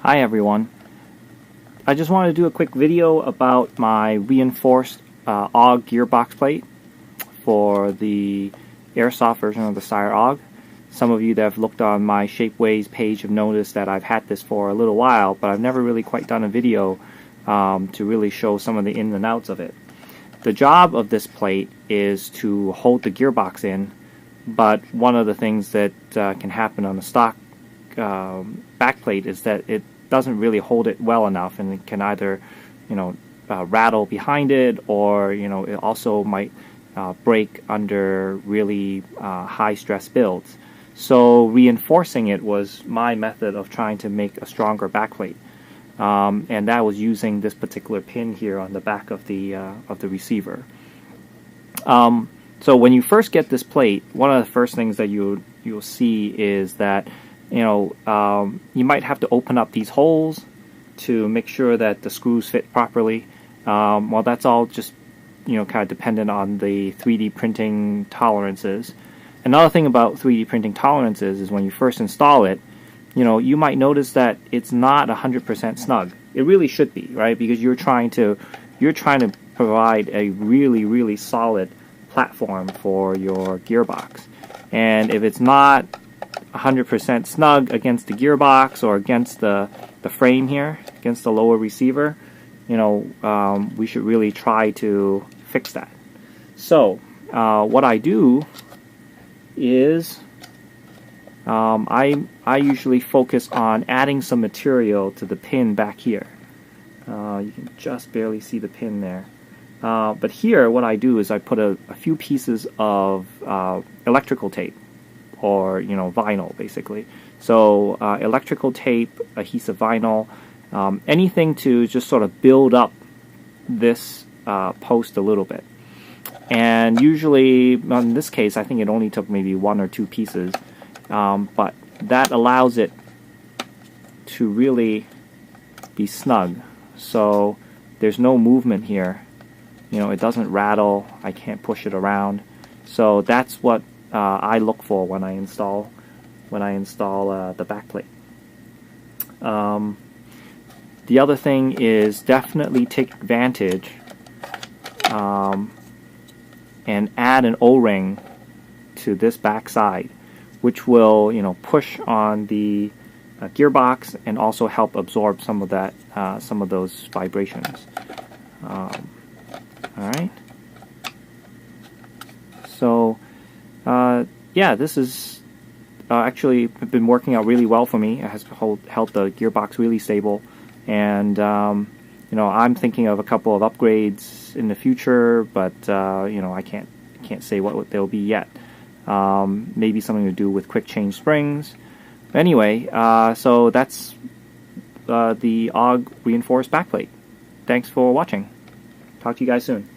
Hi everyone. I just wanted to do a quick video about my reinforced AUG gearbox plate for the Airsoft version of the Steyr AUG. Some of you that have looked on my Shapeways page have noticed that I've had this for a little while, but I've never really quite done a video to really show some of the ins and outs of it. The job of this plate is to hold the gearbox in, but one of the things that can happen on the stock backplate is that it doesn't really hold it well enough, and it can either rattle behind it, or it also might break under really high stress builds. So reinforcing it was my method of trying to make a stronger backplate, and that was using this particular pin here on the back of the receiver. So when you first get this plate, one of the first things that you'll see is that you might have to open up these holes to make sure that the screws fit properly. Well, that's all just kind of dependent on the 3D printing tolerances. Another thing about 3D printing tolerances is when you first install it, you might notice that it's not 100% snug. It really should be, right? Because you're trying to provide a really solid platform for your gearbox. And if it's not 100% snug against the gearbox or against the frame here, against the lower receiver, we should really try to fix that. So what I do is I usually focus on adding some material to the pin back here. You can just barely see the pin there. But here what I do is I put a few pieces of electrical tape, or vinyl, basically. So electrical tape, adhesive vinyl, anything to just sort of build up this post a little bit. And usually, in this case, I think it only took maybe 1 or 2 pieces, but that allows it to really be snug. So there's no movement here. It doesn't rattle. I can't push it around. So that's what I look for when I install the backplate. The other thing is definitely take advantage and add an O-ring to this back side, which will push on the gearbox and also help absorb some of that some of those vibrations. All right. So yeah, this is actually been working out really well for me. It has held the gearbox really stable, and I'm thinking of a couple of upgrades in the future, but I can't say what they'll be yet. Maybe something to do with quick change springs. Anyway, so that's the AUG reinforced backplate. Thanks for watching. Talk to you guys soon.